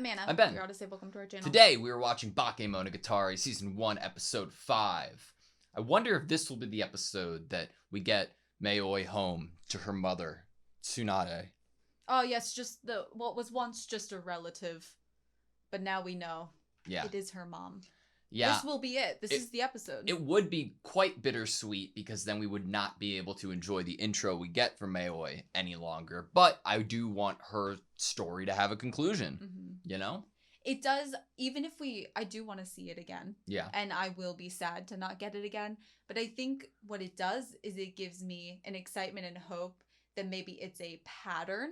I'm Anna. I'm Ben. You're AutoSave. Welcome to our channel. Today we are watching Bakemonogatari Season 1, Episode 5. I wonder if this will be the episode that we get Mayoi home to her mother, Tsunade. Oh, yes, just what was once just a relative, but now we know. Yeah. It is her mom. Yeah. This will be it. This is the episode. It would be quite bittersweet because then we would not be able to enjoy the intro we get from Mayoi any longer. But I do want her story to have a conclusion, you know? It does, even if I do want to see it again. Yeah. And I will be sad to not get it again. But I think what it does is it gives me an excitement and hope that maybe it's a pattern.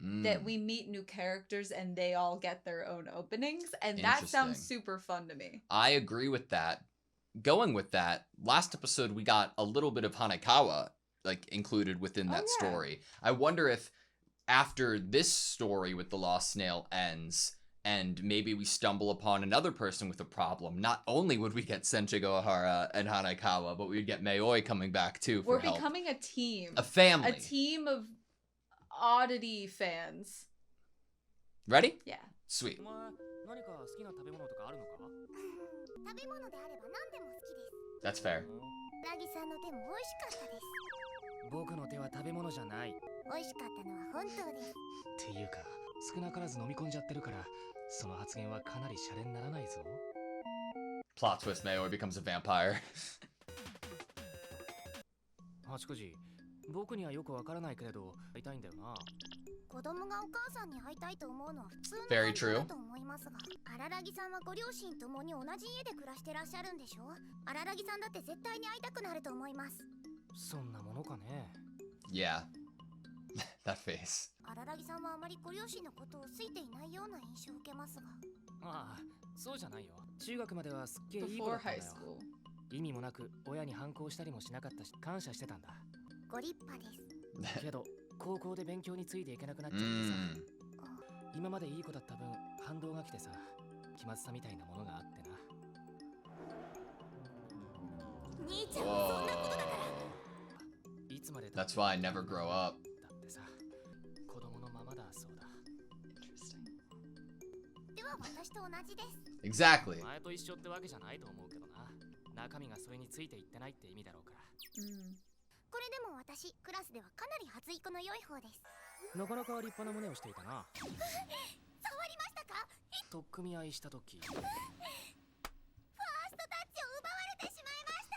That we meet new characters and they all get their own openings. And that sounds super fun to me. I agree with that. Going with that, last episode we got a little bit of Hanekawa included within that story. I wonder if after this story with the lost snail ends and maybe we stumble upon another person with a problem, not only would we get Senju Gohara and Hanekawa, but we'd get Mayoi coming back too for help. We're becoming a team. A family. A team of oddity fans. Ready? Yeah. Sweet. That's fair. Plot twist, Mayoi becomes a vampire. 僕にはよくわからないけれど、会いたいんだよな。子供がお母さんに会いたいと思うのは普通の感じだと思いますが、荒木さんはご両親ともに同じ家で暮らしてらっしゃるんでしょ？荒木さんだって絶対に会いたくなると思います。そんなものかね。Yeah. That face. 荒木さんはあまりご両親のことを好いていないような印象を受けますが。ああ、そうじゃないよ。中学まではすっげえいい子だったんだよ。意味もなく親に反抗したりもしなかったし、感謝してたんだ。 ご立派です。けど高校で勉強についていけなくなっちゃってさ。今までいい子だった分反動が来てさ、気まずさみたいなものがあってな。兄ちゃんはそんなことだから。いつまで。That's why I never grow up. だってさ、子供のままだそうだ。では私と同じです。Exactly. 前と一緒ってわけじゃないと思うけどな。中身がそれについていってないって意味だろうから。これでも私クラスではかなり発育の良い方です。なかなか立派な胸をしていたな。触りましたか？取っ組み合いした時。ファーストタッチを奪われてしまいました。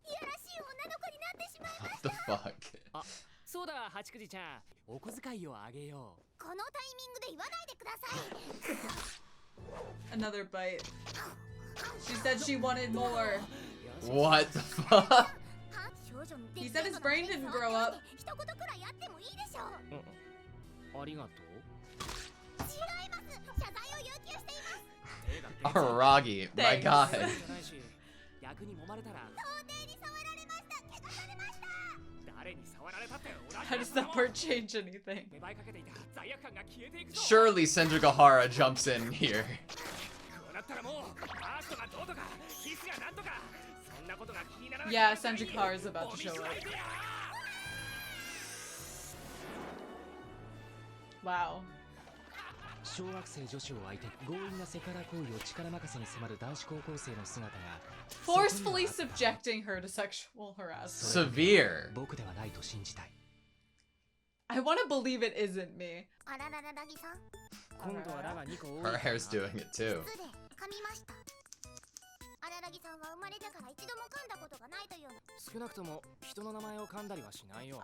いやらしい女の子になってしまいました。What the fuck? あ、そうだ、八九時ちゃん。お小遣いをあげよう。このタイミングで言わないでください。Another bite. She said she wanted more. What the fuck? He said his brain didn't grow up. Aragi, my god. How does that part change anything? Surely Senju Gohara jumps in here. Yeah, Senju Gohara is about to show up. Wow. Forcefully subjecting her to sexual harassment. Severe. I want to believe it isn't me. Her hair's doing it too.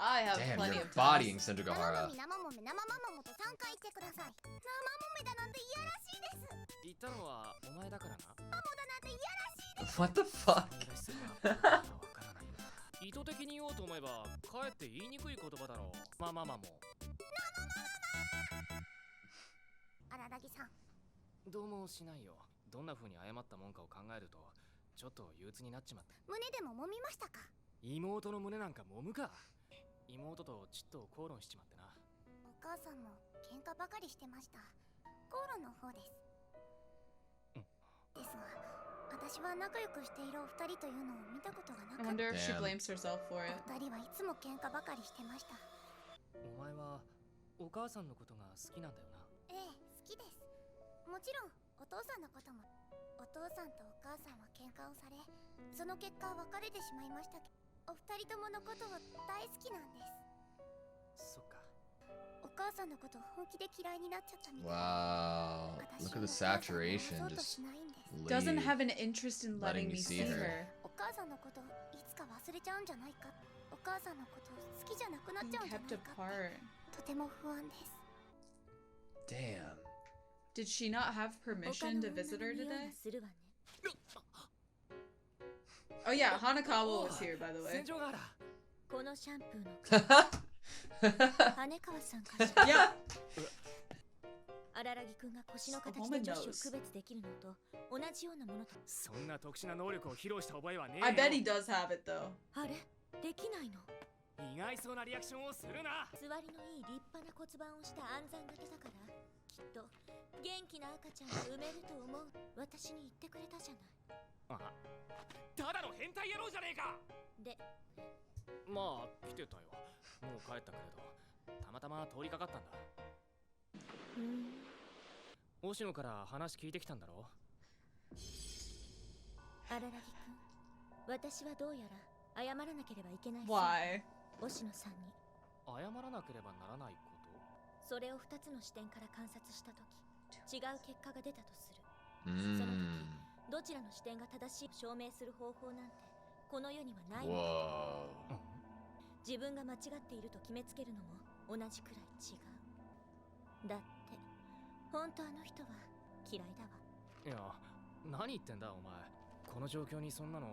I have Damn, plenty you're of bodying time. Senju Gohara. What the fuck? 意図的に言おうと思えばかえって言いにくい言葉だろう。まあまあまあもう。荒木さん。どうもしないよ。どんな風に謝ったもんかを考えるとちょっと憂鬱になっちまった。胸でも揉みましたか？妹の胸なんか揉むか。妹とちっと口論しちまってな。お母さんも喧嘩ばかりしてました。口論の方です。ですが、私は仲良くしているお二人というのを見たことがなかった。 I wonder if she blames herself for it. お二人はいつも喧嘩ばかりしてました。お前はお母さんのことが好きなんだよな。ええ、好きです。もちろんお父さんのことも。お父さんとお母さんは喧嘩をされ、その結果別れてしまいましたけど、お二人とものことは大好きなんです。そっか。お母さんのこと本気で嫌いになっちゃったみたい。 Wow. Look at the saturation. Just Doesn't leave. have an interest in letting letting me me see see her. her. お母さんのこといつか忘れちゃうんじゃないか、お母さんのこと好きじゃなくなっ Being ちゃうんじゃ kept ないか、 apart. とても不安です。 Damn. Did she not have permission to visit her today? するわね。 Oh yeah, Hanakawa was here, by the way. 戦場があら。このシャンプーの羽川さんから。 Yeah. 荒木くんが腰の形で女子を区別できるのと同じようなものと。そんな特殊な能力を披露した覚えはねえよ。 I bet he does have it though. あれできないの。意外そうなリアクションをするな。座りのいい立派な骨盤をした暗算型だから、きっと元気な赤ちゃんが産めると思う。私に言ってくれたじゃない。あ、ただの変態野郎じゃねえか。で、まあ来てたよ。もう帰ったけれど、たまたま通りかかったんだ。星野から話聞いてきたんだろ。荒木くん、私はどうやら謝らなければいけない。 Why? 星野さんに謝らなければならないこと。それを2つの視点から観察したとき、違う結果が出たとする。 Mm. どちらの視点が正しい証明する方法なんてこの世にはないの。 Whoa. 自分が間違っていると決めつけるのも同じくらい違う。だって本当あの人は嫌いだわ。いや、何言ってんだお前。この状況にそんなの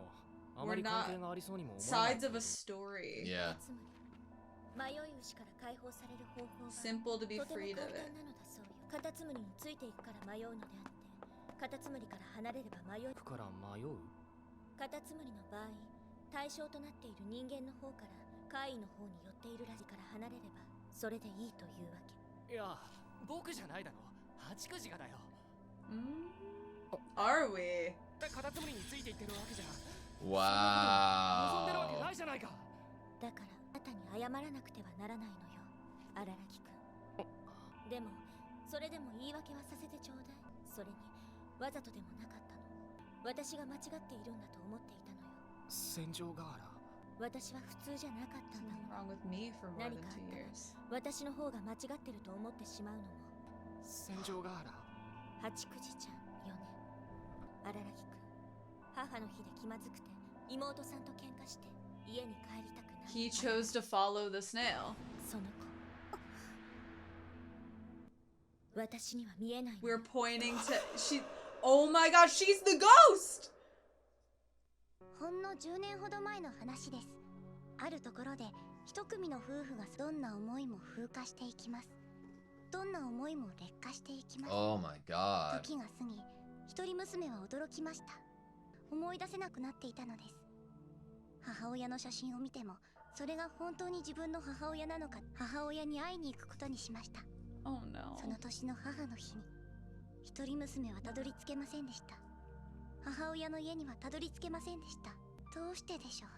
あまり関係がありそうにも思えない。 Sides of a story. Yeah. つまり迷い牛から解放される方法が Simple to be とても freed 簡 of 単 it. なのだそうよ。カタツムリについていくから迷うのであって、カタツムリから離れれば迷い。から迷う。カタツムリの場合、対象となっている人間の方から怪異の方に寄っているラジから離れればそれでいいというわけ。いや、僕じゃないだろ。八九時がだよ。Are we? カタツムリについていってるわけじゃん。 Wow. 望んでるわけないじゃないか。だからあなたに謝らなくてはならないのよ、荒木くん。でもそれでも言い訳はさせてちょうだい。それにわざとでもなかったの。私が間違っているんだと思っていたのよ。戦場があら。私は普通じゃなかったんだ Something もん。 wrong with me for more than 何かあ 2 years. ったら私の方が間違ってると思ってしまうのも戦場があら。八九時ちゃんよね。荒木くん、母の日で気まずくて妹さんと喧嘩して家に帰りたくない。 He chose to follow the snail. その子、私には見えないの。 We're pointing to she. Oh my god, she's the ghost. ほんの10年ほど前の話です。あるところで一組の夫婦がどんな思いも風化していきます。どんな思いも劣化していきます。 Oh my god. 時が過ぎ、一人娘は驚きました。思い出せなくなっていたのです。母親の写真を見ても、それが本当に自分の母親なのか、母親に会いに行くことにしました。 Oh no. その年の母の日に、一人娘はたどり着けませんでした。母親の家にはたどり着けませんでした。どうしてでしょう。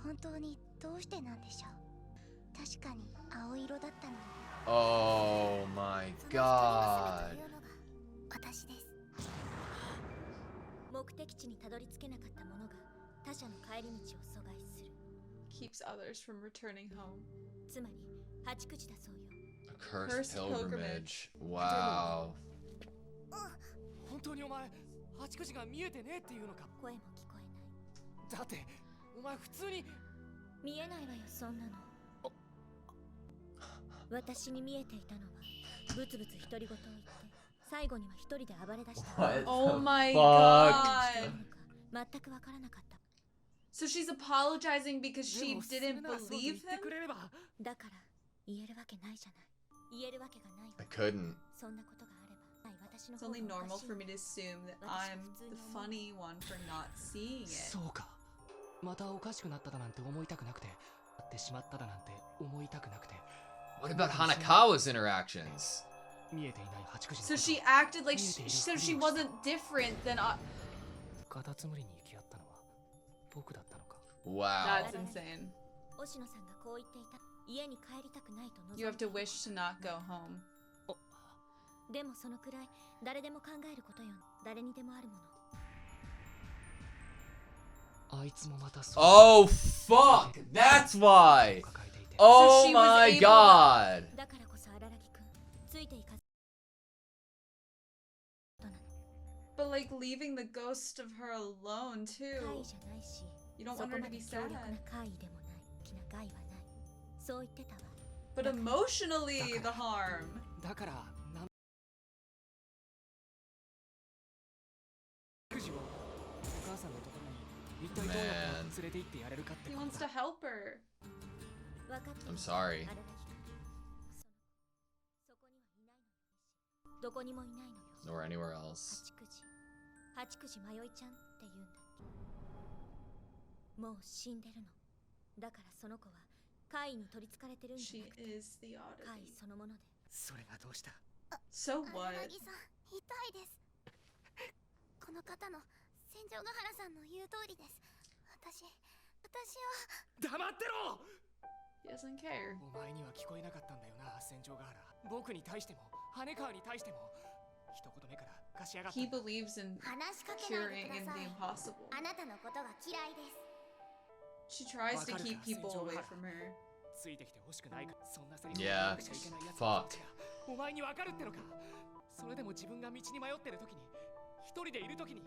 本当にどうしてなんでしょう。確かに青色だったのに。 Oh my その一人娘と god. いうのが私です。目的地にたどり着けなかった者が他者の帰り道を阻害する。 Keeps others from returning home. つまり八九時だそうよ。 A cursed Cursed pilgrimage. Wow. 本当にお前、八九時が見えてねえっていうのか。声も聞こえない。だってお前普通に。見えないわよ、そんなの。私に見えていたのはブツブツ独り言を言って最後には一人で暴れ出した。 What Oh the my fuck? god. 全くわからなかった。 So she's apologizing because で she も didn't それならそうと言 believe って him? くれれば。だから言えるわけないじゃない。言えるわけがないわ。 I couldn't. そんなことがあればない私の It's 方 only がお normal かしい for me to assume that I'm the funny one for not seeing it. そうか。またおかしくなっただなんて思いたくなくて、やってしまっただなんて思いたくなくて。 What about Hanakawa's interactions? 見えていない八九時の So こと she acted like so she wasn't different than カタツムリに行き合ったのは僕だったのか。 Wow. That's insane. 星野さんがこう言っていた。家に帰りたくないと望んで You have to wish to not go home. でもそのくらい誰でも考えることよ。誰にでもあるもの。 Oh fuck! That's why! Oh she was my able- god! だからこそ荒木くんついていかず。 But like leaving the ghost of her alone 怪 too. 異じゃないし、 You don't そ want こ her ま to で be 強力 sad. な怪異でもない。大きな害はない。そう言ってたわ。 But emotionally, the harm. だからなんくじをお母さんのところに一体どうやって連れて行ってやれるかって He こと wants to だ。 help her. 分かってる。 I'm sorry. 荒木くん。そこにはいないのよ。どこにもいないのよ。 Or anywhere else. 八九時迷いちゃんって言うんだっけ。もう死んでるの。だからその子は怪異に取り憑かれてるんじゃ She なくて is the 怪異 oddity. そのもので。それがどうした？ So what? 荒木さん、痛いです。この方の戦場ヶ原さんの言う通りです。私は黙ってろ！ He doesn't care. お前には聞こえなかったんだよな、戦場ヶ原。僕に対しても、羽川に対しても、一言目から貸し上がった。 He believes in 話しかけない curing で in くださ the い。 impossible. あなたのことが嫌いです。 She tries to keep people away from her. ついてきて欲しくないか。そんなセリフを Yeah. 言わなくちゃいけないやつ Fuck. お前にわかるってのか。それでも自分が道に迷ってる時に、一人でいる時に、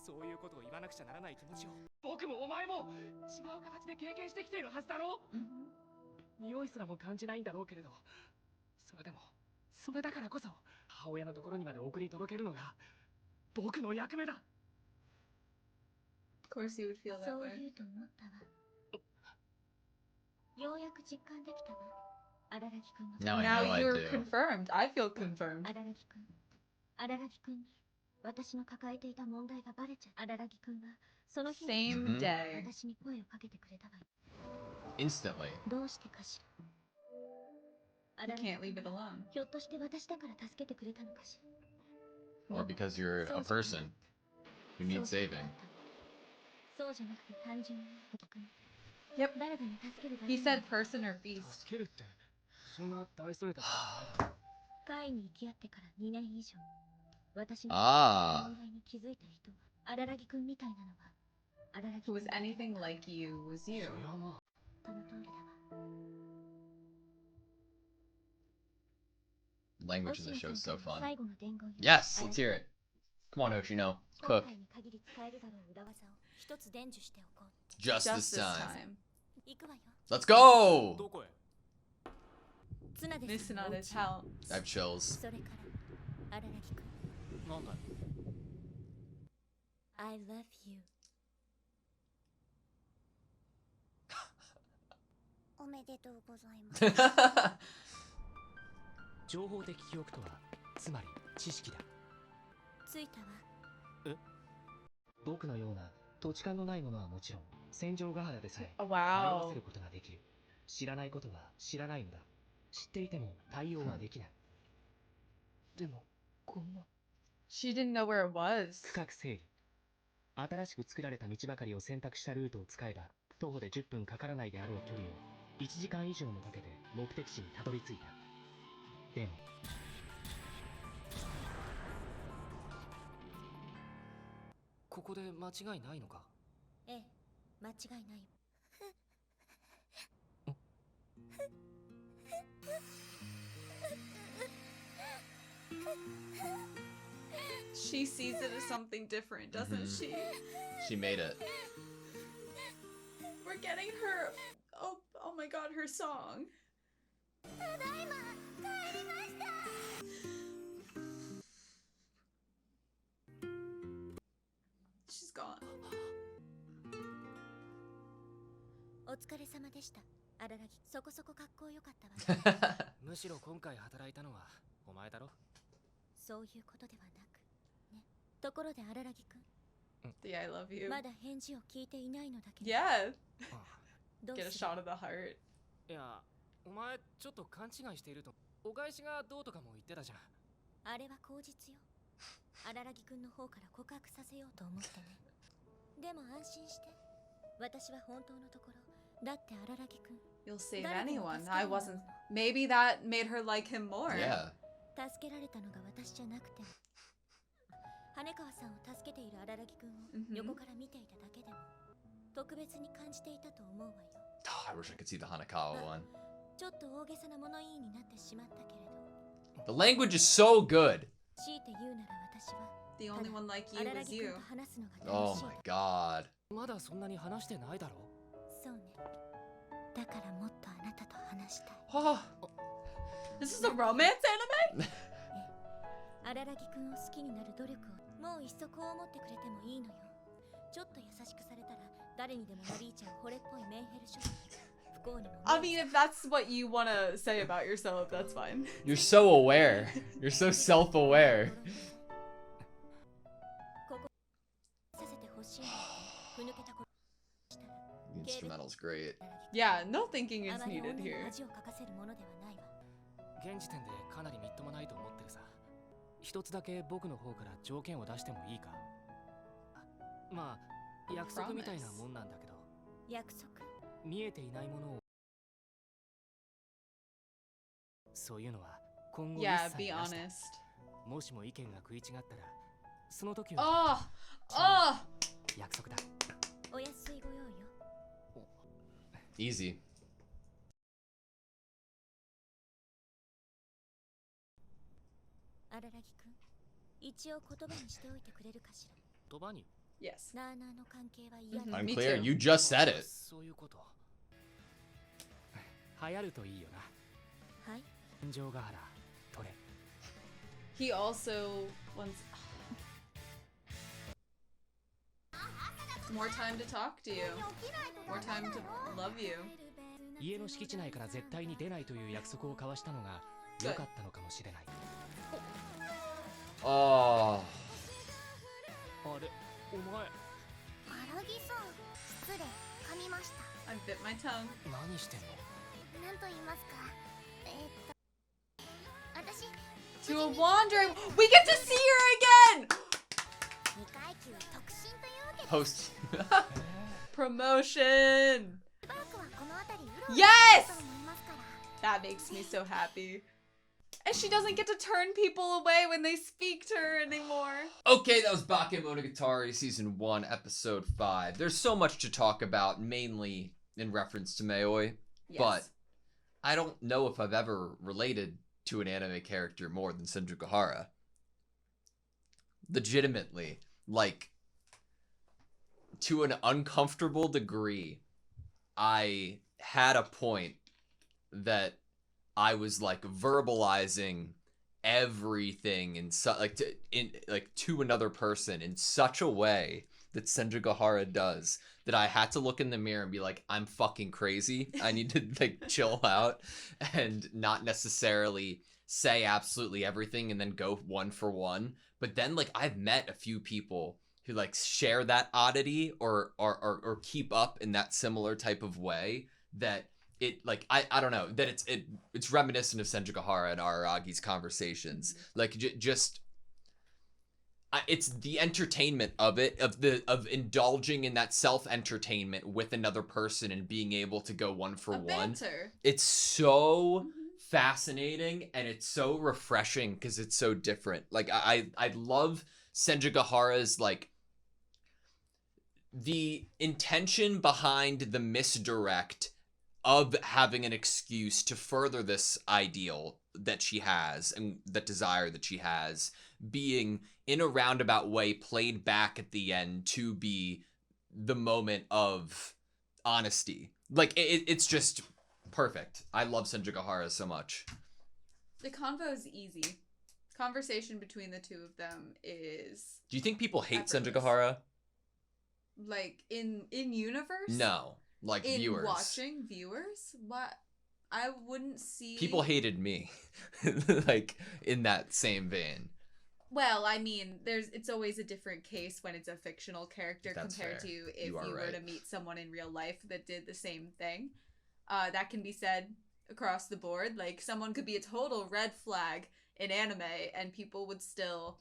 そういうことを言わなくちゃならない気持ちを、僕もお前も違う形で経験してきているはずだろう。匂いすらも感じないんだろうけれど、それでも、それだからこそ母親のところにまで送り届けるのが僕の役目だ。 Of course, he would feel that そう way. 言うと思ったわ。ようやく実感できたわ。荒木くんの。 Now I Now know I you're do. confirmed. I feel confirmed. 荒木くん。荒木くんに私の抱えていた問題がバレちゃう。荒木くんはその日に Same Mhm. day. 私に声をかけてくれたわよ。 Instantly. どうしてかしら。 You can't leave it alone. ひょっとして私だから助けてくれたのかしら。 Or because you're a person who needs saving. そうじゃなくて単純に荒木くん。 Yep. 誰かに助けるだけ He said person or beast. 助けるってそんな大それた。会に行き合ってから2年以上。私の Ah. 問題に気づいた人は荒木くんみたいなのは荒木 Who くん was anything like you was you. その通りだわ。 Language in the show is so fun. 最後の伝言よ。 Yes, let's hear it. Come on, Hoshino. 今 Cook. 回に限り使えるだろう裏技を一つ伝授しておこう。 Just Just this this time. time. 行くわよ。 Let's go! どこへ？綱で Listen さん on のお his 家 house. I have chills. それから荒木くん。なんだ？ I love you おめでとうございます。情報的記憶とはつまり知識だ。着いたわ。僕のような土地勘のないものはもちろん戦場ヶ原でさえ Oh, 迷わ wow. せることができる。知らないことは知らないんだ。知っていても対応はできない。でもこんな She didn't know where it was. 区画整理。新しく作られた道ばかりを選択したルートを使えば徒歩で10分かからないであろう距離を1時間以上もかけて目的地にたどり着いた。でもここで間違いないのか？ええ、間違いない。 She sees it as something different, doesn't Mhm. she? She made it. We're getting her. Oh my god, her song. She's gone. お疲れ様でした。荒木、そこそこ格好良かったわ。むしろ今回働いたのはお前だろ。そういうことではなく、ね。ところで荒木くん、 The I love you. まだ返事を聞いていないのだけど。 Yeah. どう Get a する shot of the heart. いや、お前ちょっと勘違いしていると。お返しがどうとかも言ってたじゃん。あれは口実よ。荒木くんの方から告白させようと思ってね。でも安心して。私は本当のところ。だって荒木くん。 You'll save 誰でも anyone. 助け I るもの wasn't. Maybe that made her like him more. Yeah. 助けられたのが私じゃなくても、羽川さんを助けている荒木くんを横から見ていただけでも特別に感じていたと思うわよ。 I wish I could see the Hanakawa one. ちょっと大げさな物言いになってしまったけれど、 The language is so good. 強いて言うなら私は The only one like you 荒 is 木くん you. と話すのが Oh 楽しい。 my god. まだそんなに話してないだろ。そうね。だからもっとあなたと話したい。 This is a romance anime? 荒木くんを好きになる努力をもういっそこう思ってくれてもいいのよ。ちょっと優しくされたら誰にでもなりーちゃう惚れっぽいメンヘル諸君。不幸にも I mean, if that's what you want to say about yourself, that's fine. You're so aware. You're so self-aware. させてほしいの。ふぬけたことしたら The instrumental's great. Yeah, no thinking あ is まり needed 女に here. 恥をかかせるものではないわ。現時点でかなりみっともないと思ってるさ。一つだけ僕の方から条件を出してもいいか。まあ約束みたいなもんなんだけど、約束。見えていないものを、そういうのは今後一 Yeah, 切 be なしだ。 honest. もしも意見が食い違ったらその時は Oh! Oh! 約束だ。お安いご用よ。 Easy. 荒木くん、一応言葉にしておいてくれるかしら。言葉に Yes. なあなあの関係は嫌 Mhm. だ。 I'm Me clear. too. You just said it. そういうこと。流行るといいよな。はい。天井ヶ原取れ。 He also wants more time to talk to you. More time to love you. 家の敷地内から絶対に出ないという約束を交わしたのが良かったのかもしれない。 Oh. あれ、お前荒木さん、失礼、噛みました。 I bit my tongue. 何してんの？なんと言いますか。私、 To a wandering. We get to see her again! 二階級特進というわけで、 Post. Promotion! しばらくはこの辺りうろうろ Yes! すると思いますから。 That makes me so happy. And she doesn't get to turn people away when they speak to her anymore. Okay, that was Bakemonogatari Season 1, Episode 5. There's so much to talk about, mainly in reference to Mayoi. Yes. But I don't know if I've ever related to an anime character more than Senju Legitimately. Like, to an uncomfortable degree, I had a point that I was like verbalizing everything in to another person in such a way that Senju does that I had to look in the mirror and be like, I'm fucking crazy. I need to like chill out and not necessarily say absolutely everything and then go one for one. But then like I've met a few people who like share that oddity or keep up in that similar type of way that it like I don't know that it's reminiscent of Senju and Aragi's conversations. Like it's the entertainment of it, of indulging in that self-entertainment with another person and being able to go one for A one. banter. It's so fascinating and it's so refreshing because it's so different. Like I love Senju like the intention behind the misdirect of having an excuse to further this ideal that she has and that desire that she has being in a roundabout way played back at the end to be the moment of honesty. Like it's just perfect. I love Senju so much. The convo is easy. Conversation between the two of them is Do you think people hate effortless. Senju? Like in universe? No. Like in viewers. Watching viewers? What? I wouldn't see. People hated me. Like in that same vein. Well, I mean, it's always a different case when it's a fictional character That's compared fair. to if you were right. to meet someone in real life that did the same thing. That can be said across the board. Like, someone could be a total red flag in anime, and people would still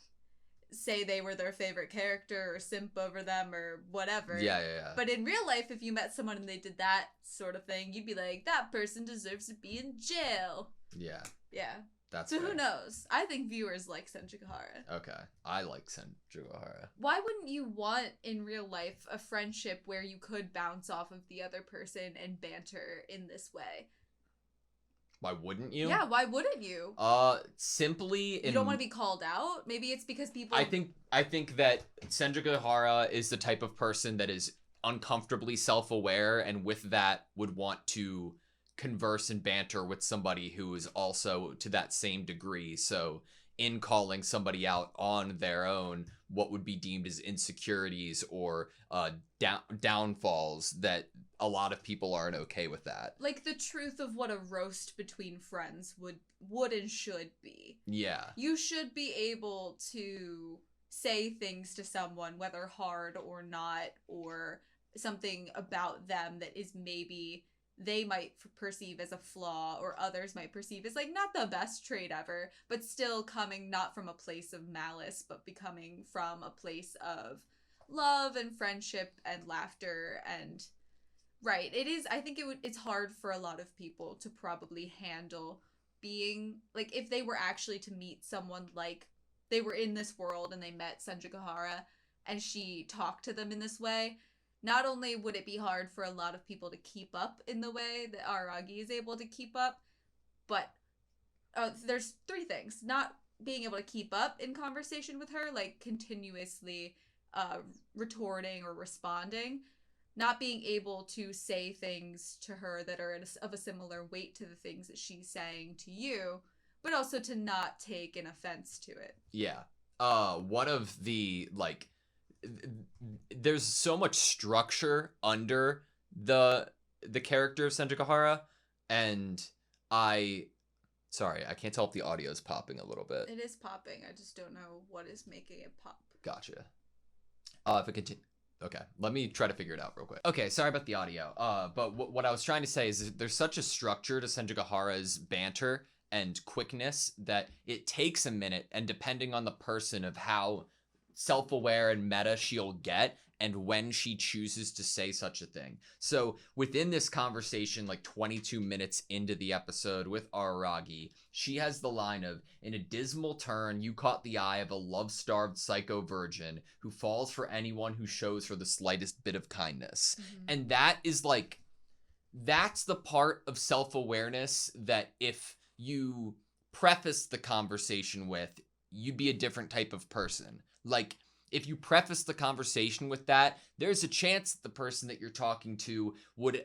say they were their favorite character or simp over them or whatever. Yeah. But in real life, if you met someone and they did that sort of thing, you'd be like, that person deserves to be in jail. Yeah. Yeah. That's So fair. who knows? I think viewers like Senjukahara. Okay. I like Senjukahara. Why wouldn't you want in real life a friendship where you could bounce off of the other person and banter in this way? Why wouldn't you? Yeah, why wouldn't you? Simply You don't want to be called out? Maybe it's because people... I think that Senjukahara is the type of person that is uncomfortably self-aware, and with that would want to converse and banter with somebody who is also to that same degree. So in calling somebody out on their own, what would be deemed as insecurities or downfalls, that a lot of people aren't okay with that. Like the truth of what a roast between friends would and should be. Yeah. You should be able to say things to someone, whether hard or not, or something about them that is maybe they might perceive as a flaw, or others might perceive as like not the best trait ever, but still coming not from a place of malice, but becoming from a place of love and friendship and laughter. And right, it is, I think it's hard for a lot of people to probably handle being like, if they were actually to meet someone, like they were in this world and they met Senjukahara and she talked to them in this way. Not only would it be hard for a lot of people to keep up in the way that Araragi is able to keep up, but there's three things. Not being able to keep up in conversation with her, like continuously retorting or responding. Not being able to say things to her that are of a similar weight to the things that she's saying to you, but also to not take an offense to it. Yeah. One of the, like, there's so much structure under the character of Senjukahara, and sorry, I can't tell if the audio is popping a little bit. It is popping. I just don't know what is making it pop. Gotcha. If it continue. Okay, let me try to figure it out real quick. Okay, sorry about the audio. But what I was trying to say is there's such a structure to Senjukahara's banter and quickness that it takes a minute, and depending on the person, of how self-aware and meta she'll get and when she chooses to say such a thing. So within this conversation, like 22 minutes into the episode with Araragi, she has the line of, "In a dismal turn, you caught the eye of a love-starved psycho virgin who falls for anyone who shows her the slightest bit of kindness." Mm-hmm. And that is like, that's the part of self-awareness that if you preface the conversation with, you'd be a different type of person. Like, if you preface the conversation with that, there's a chance that the person that you're talking to would,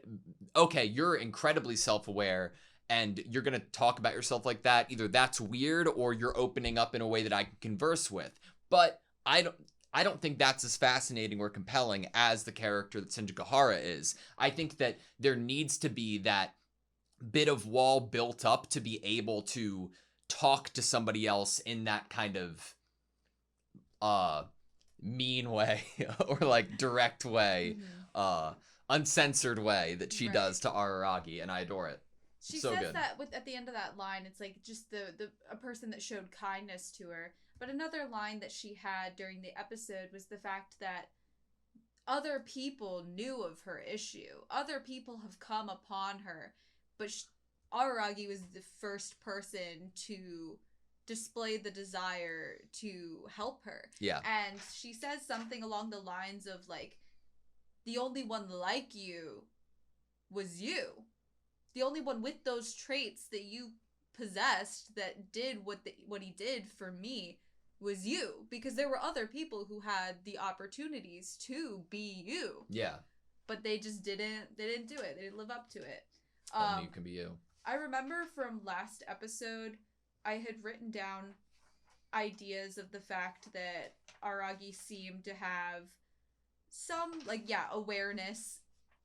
okay, you're incredibly self-aware and you're going to talk about yourself like that. Either that's weird or you're opening up in a way that I can converse with. But I don't think that's as fascinating or compelling as the character that Senjukahara is. I think that there needs to be that bit of wall built up to be able to talk to somebody else in that kind of mean way or like direct way, uncensored way that she does to Araragi, and I adore it. She so says good. that at the end of that line, it's like just a person that showed kindness to her. But another line that she had during the episode was the fact that other people knew of her issue. Other people have come upon her, but Araragi was the first person to display the desire to help her. Yeah. And she says something along the lines of like, the only one like you was you. The only one with those traits that you possessed that did what he did for me was you, because there were other people who had the opportunities to be you. Yeah. But they just didn't do it. They didn't live up to it. Only you can be you. I remember from last episode, I had written down ideas of the fact that Aragi seemed to have some, like, awareness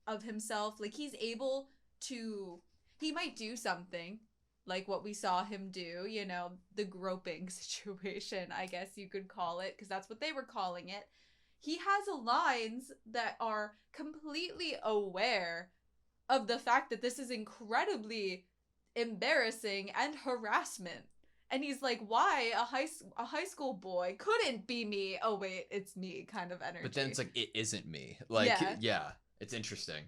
of himself. Like, he's able to, he might do something, like what we saw him do, you know, the groping situation, I guess you could call it, because that's what they were calling it. He has lines that are completely aware of the fact that this is incredibly embarrassing and harassment. And he's like, why a high school boy couldn't be me? Oh wait, it's me kind of energy. But then it's like, it isn't me. Like, yeah, it's interesting.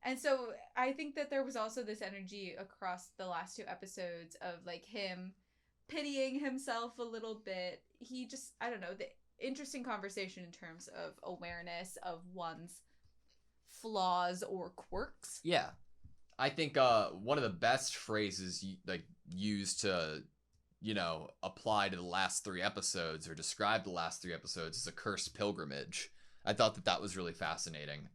And so I think that there was also this energy across the last two episodes of like him pitying himself a little bit. He just, I don't know, the interesting conversation in terms of awareness of one's flaws or quirks. Yeah. I think one of the best phrases used to, apply to the last 3 episodes or describe the last 3 episodes is a cursed pilgrimage. I thought that was really fascinating.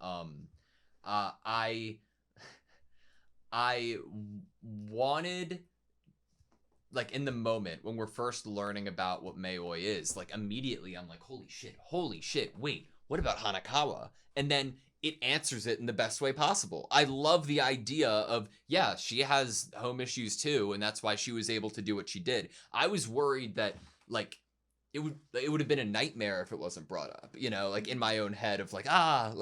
I wanted, like, in the moment when we're first learning about what Mayoi is, like, immediately I'm like, holy shit, wait, what about Hanakawa? And then it answers it in the best way possible. I love the idea of, yeah, she has home issues too, and that's why she was able to do what she did. I was worried that, like, it would have been a nightmare if it wasn't brought up, like, in my own head of, like, how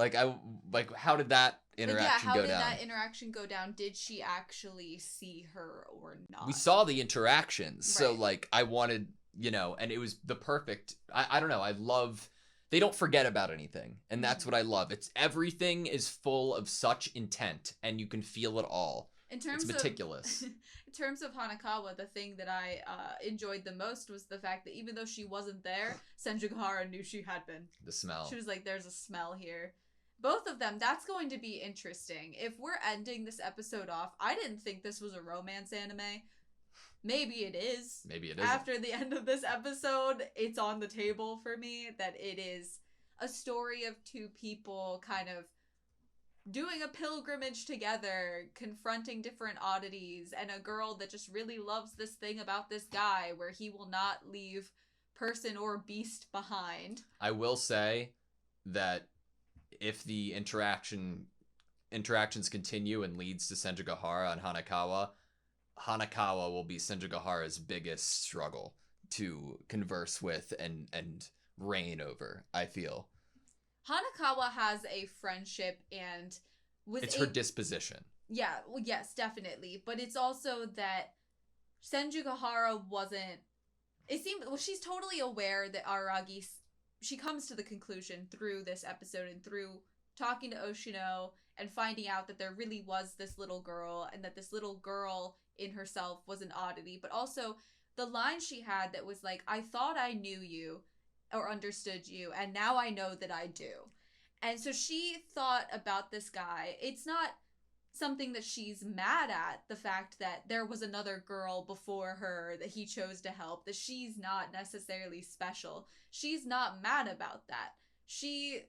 did that interaction go down? How did that interaction go down? Did she actually see her or not? We saw the interactions, so, Right. like, I wanted, and it was the perfect, I don't know, I love, they don't forget about anything, and that's what I love. Everything is full of such intent, and you can feel it all. It's meticulous. In terms of Hanakawa, the thing that I enjoyed the most was the fact that even though she wasn't there, Senjugahara knew she had been. The smell. She was like, there's a smell here. Both of them, that's going to be interesting. If we're ending this episode off, I didn't think this was a romance anime. Maybe it is. Maybe it is. After the end of this episode, it's on the table for me that it is a story of 2 people kind of doing a pilgrimage together, confronting different oddities, and a girl that just really loves this thing about this guy where he will not leave person or beast behind. I will say that if the interactions continue and leads to Senjugahara and Hanakawa will be Senjugahara's biggest struggle to converse with and reign over, I feel. Hanakawa has a friendship and it's her disposition. Yeah, well, yes, definitely. But it's also that Senjugahara wasn't... It seemed... Well, she's totally aware that Araragi... She comes to the conclusion through this episode and through talking to Oshino and finding out that there really was this little girl and that this little girl in herself was an oddity. But also, the line she had that was like, I thought I knew you or understood you, and now I know that I do. And so she thought about this guy. It's not something that she's mad at, the fact that there was another girl before her that he chose to help, that she's not necessarily special. She's not mad about that. She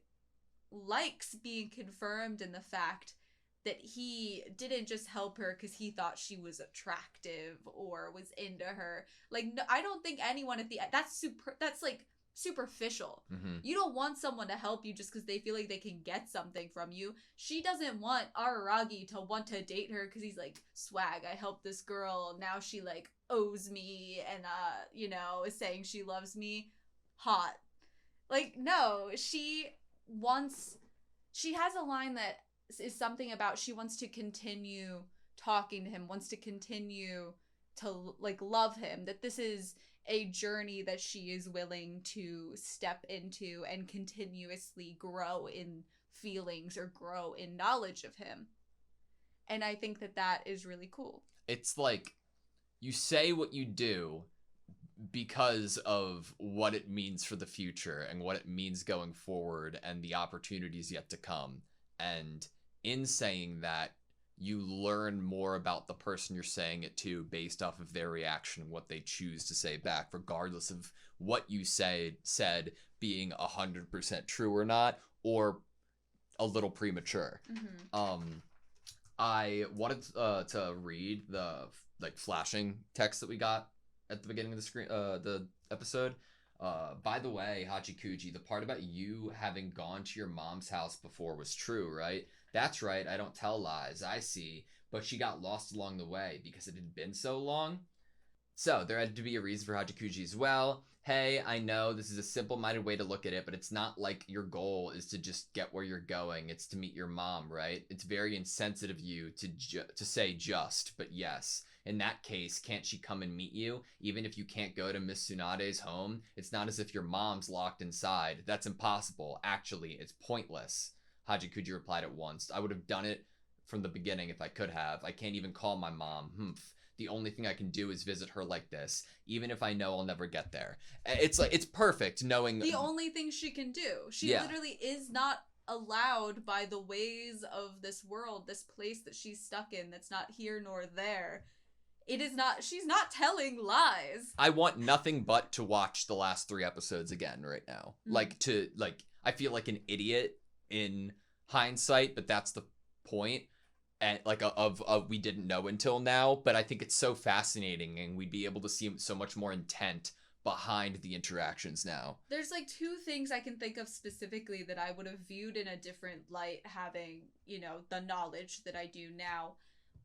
likes being confirmed in the fact that he didn't just help her because he thought she was attractive or was into her. Like, no, I don't think anyone at the end, that's like superficial. Mm-hmm. You don't want someone to help you just because they feel like they can get something from you. She doesn't want Araragi to want to date her because he's like, swag, I helped this girl, now she like owes me and is saying she loves me. Hot. Like, no, she has a line that is something about she wants to continue talking to him, wants to continue to like love him, that this is a journey that she is willing to step into and continuously grow in feelings or grow in knowledge of him. And I think that is really cool. It's like you say what you do because of what it means for the future and what it means going forward and the opportunities yet to come. And in saying that, you learn more about the person you're saying it to based off of their reaction, what they choose to say back, regardless of what you said being 100% true or not, or a little premature. Mm-hmm. I wanted to read the like flashing text that we got at the beginning of the episode. By the way, Hachikuji, the part about you having gone to your mom's house before was true, right? That's right, I don't tell lies, I see. But she got lost along the way because it had been so long. So, there had to be a reason for Hachikuji as well. Hey, I know this is a simple-minded way to look at it, but it's not like your goal is to just get where you're going. It's to meet your mom, right? It's very insensitive of you to say just, but yes. In that case, can't she come and meet you? Even if you can't go to Miss Tsunade's home, it's not as if your mom's locked inside. That's impossible. Actually, it's pointless. Hachikuji replied at once. I would have done it from the beginning if I could have. I can't even call my mom. the only thing I can do is visit her like this, even if I know I'll never get there. It's like, it's perfect knowing the only thing she can do. She literally is not allowed by the ways of this world, this place that she's stuck in, that's not here nor there. It is not, she's not telling lies. I want nothing but to watch the last 3 episodes again right now. I feel like an idiot in hindsight, but that's the point. And of we didn't know until now, but I think it's so fascinating, and we'd be able to see so much more intent behind the interactions now. There's 2 things I can think of specifically that I would have viewed in a different light, having, the knowledge that I do now.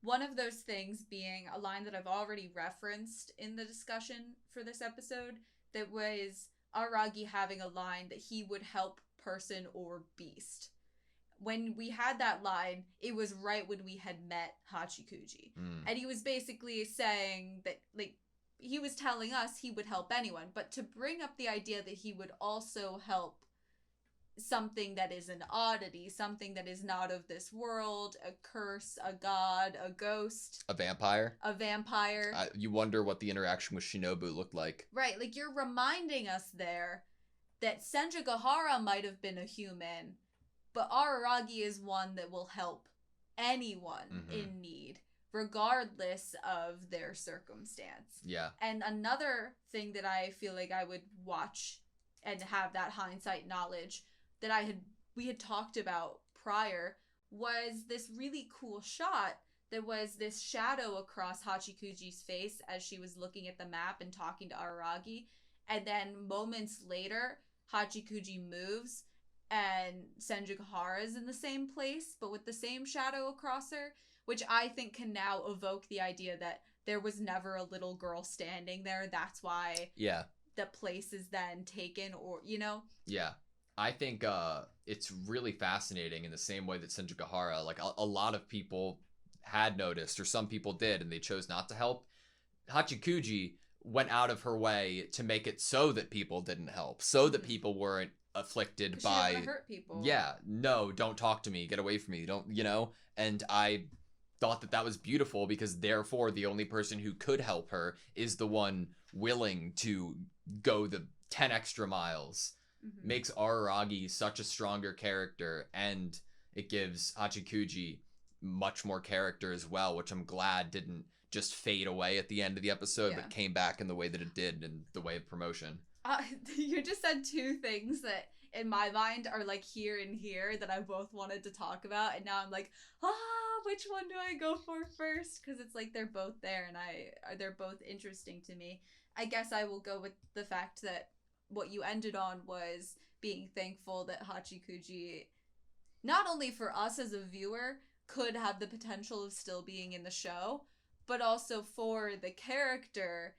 One of those things being a line that I've already referenced in the discussion for this episode, that was Aragi having a line that he would help person or beast. When we had that line, it was right when we had met Hachikuji. And he was basically saying that, he was telling us he would help anyone, but to bring up the idea that he would also help something that is an oddity, something that is not of this world, a curse, a god, a ghost. A vampire. You wonder what the interaction with Shinobu looked like. Right, you're reminding us there that Senjigahara might have been a human, but Araragi is one that will help anyone in need, regardless of their circumstance. Yeah. And another thing that I feel like I would watch and have that hindsight knowledge that we had talked about prior was this really cool shot that was this shadow across Hachikuji's face as she was looking at the map and talking to Araragi. And then moments later, Hachikuji moves and Senjigahara is in the same place, but with the same shadow across her, which I think can now evoke the idea that there was never a little girl standing there. That's why the place is then taken, or, Yeah. I think it's really fascinating in the same way that Senjigahara, a lot of people had noticed, or some people did, and they chose not to help. Hachikuji went out of her way to make it so that people didn't help, so that people weren't afflicted by... She didn't hurt people. Yeah, no, don't talk to me, get away from me, don't, and I thought that was beautiful, because therefore the only person who could help her is the one willing to go the 10 extra miles. Makes Araragi such a stronger character, and it gives Hachikuji much more character as well, which I'm glad didn't just fade away at the end of the episode, but came back in the way that it did, in the way of promotion. You just said 2 things that in my mind are here and here that I both wanted to talk about, and now I'm which one do I go for first? Because it's they're both there, and they're both interesting to me. I guess I will go with the fact that what you ended on was being thankful that Hachikuji, not only for us as a viewer, could have the potential of still being in the show, but also for the character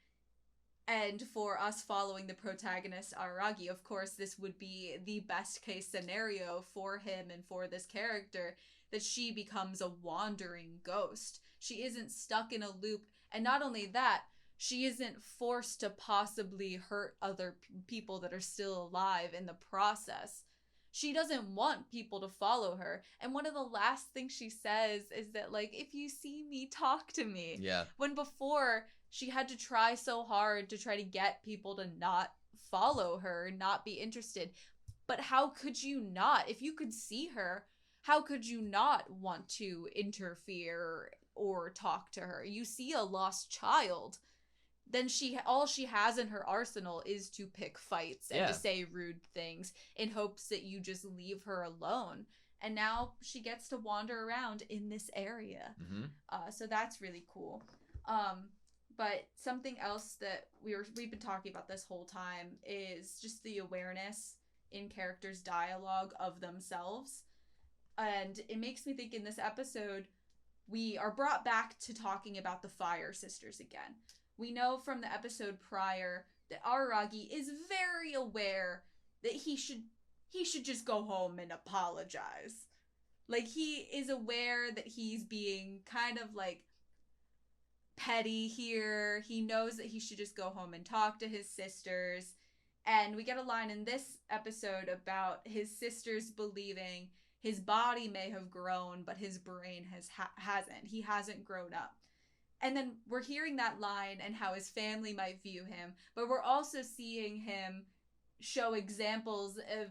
and for us following the protagonist Araragi. Of course, this would be the best case scenario for him and for this character, that she becomes a wandering ghost. She isn't stuck in a loop, and not only that, she isn't forced to possibly hurt other people that are still alive in the process. She doesn't want people to follow her. And one of the last things she says is that, if you see me, talk to me. Yeah. When before, she had to try so hard to try to get people to not follow her, not be interested. But how could you not? If you could see her, how could you not want to interfere or talk to her? You see a lost child, then all she has in her arsenal is to pick fights and to say rude things in hopes that you just leave her alone. And now she gets to wander around in this area. So that's really cool. But something else that we've been talking about this whole time is just the awareness in characters' dialogue of themselves. And it makes me think in this episode, we are brought back to talking about the Fire Sisters again. We know from the episode prior that Araragi is very aware that he should just go home and apologize. He is aware that he's being kind of petty here. He knows that he should just go home and talk to his sisters. And we get a line in this episode about his sisters believing his body may have grown, but his brain hasn't. He hasn't grown up. And then we're hearing that line and how his family might view him, but we're also seeing him show examples of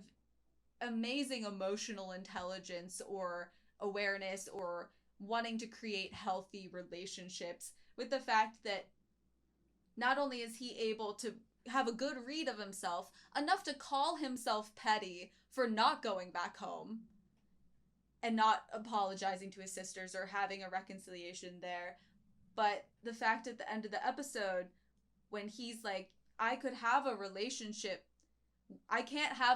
amazing emotional intelligence or awareness or wanting to create healthy relationships, with the fact that not only is he able to have a good read of himself, enough to call himself petty for not going back home and not apologizing to his sisters or having a reconciliation there, but the fact at the end of the episode when he's like, I can't have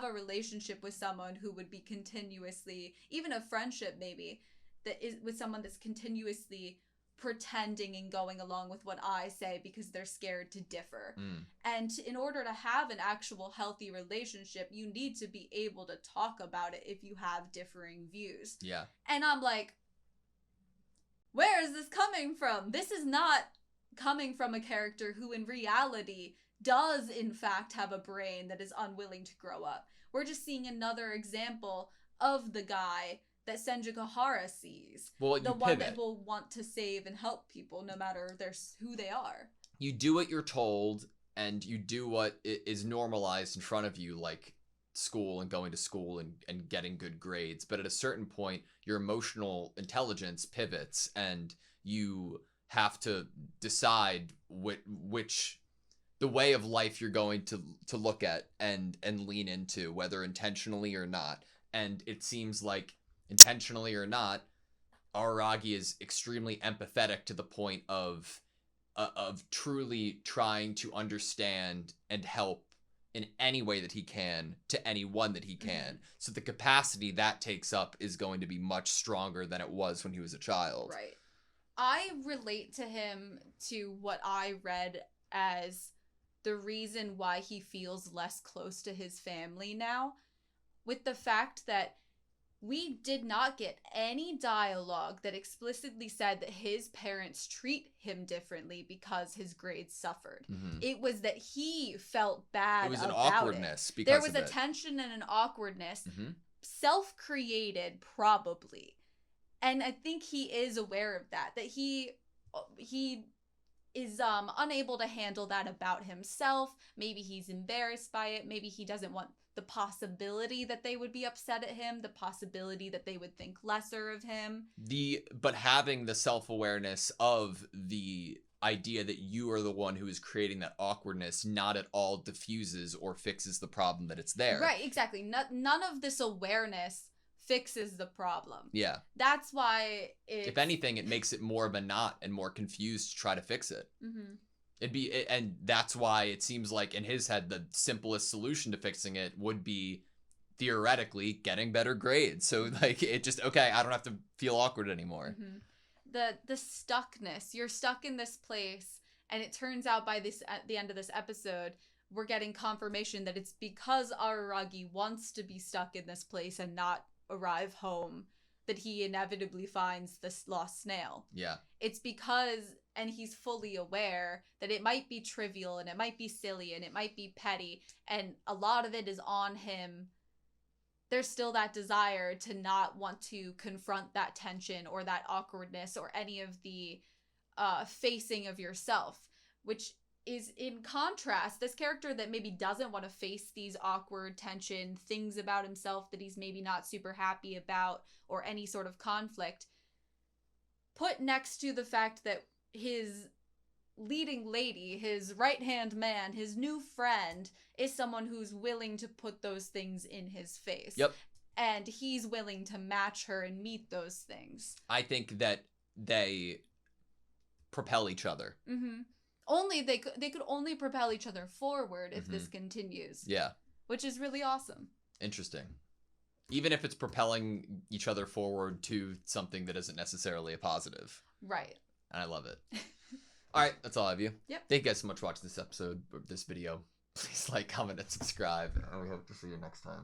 a relationship with someone who would be continuously, even a friendship maybe, that is with someone that's continuously pretending and going along with what I say because they're scared to differ. And in order to have an actual healthy relationship, you need to be able to talk about it if you have differing views. Yeah. And I'm like, where is this coming from? This is not coming from a character who in reality does in fact have a brain that is unwilling to grow up. We're just seeing another example of the guy that Senjukahara sees. Well, the one that will want to save and help people no matter who they are. You do what you're told, and you do what is normalized in front of you, like school and going to school and getting good grades. But at a certain point, your emotional intelligence pivots, and you have to decide which the way of life you're going to look at and lean into, whether intentionally or not. And it seems like, intentionally or not, Araragi is extremely empathetic to the point of truly trying to understand and help in any way that he can to anyone that he can. So the capacity that takes up is going to be much stronger than it was when he was a child. Right. I relate to him to what I read as the reason why he feels less close to his family now, with the fact that we did not get any dialogue that explicitly said that his parents treat him differently because his grades suffered. It was that he felt bad. It was an awkwardness because there was a tension and an awkwardness, self-created probably. And I think he is aware of that he is unable to handle that about himself. Maybe he's embarrassed by it. Maybe he doesn't want the possibility that they would be upset at him, the possibility that they would think lesser of him. But having the self-awareness of the idea that you are the one who is creating that awkwardness not at all diffuses or fixes the problem that it's there. Right, exactly. None of this awareness fixes the problem. Yeah. That's why if anything, it makes it more of a knot and more confused to try to fix it. And that's why it seems like in his head the simplest solution to fixing it would be theoretically getting better grades. So like it just, okay, I don't have to feel awkward anymore. The stuckness, you're stuck in this place, and it turns out at the end of this episode we're getting confirmation that it's because Araragi wants to be stuck in this place and not arrive home that he inevitably finds this lost snail. Yeah. It's because, and he's fully aware that it might be trivial and it might be silly and it might be petty, and a lot of it is on him. There's still that desire to not want to confront that tension or that awkwardness or any of the facing of yourself, which is in contrast, this character that maybe doesn't want to face these awkward tension, things about himself that he's maybe not super happy about, or any sort of conflict, put next to the fact that his leading lady, his right-hand man, his new friend, is someone who's willing to put those things in his face. Yep. And he's willing to match her and meet those things. I think that they propel each other. They could only propel each other forward if this continues. Yeah. Which is really awesome. Interesting. Even if it's propelling each other forward to something that isn't necessarily a positive. Right. And I love it. All right, that's all I have you. Yep. Thank you guys so much for watching this episode, or this video. Please like, comment, and subscribe, and we hope to see you next time.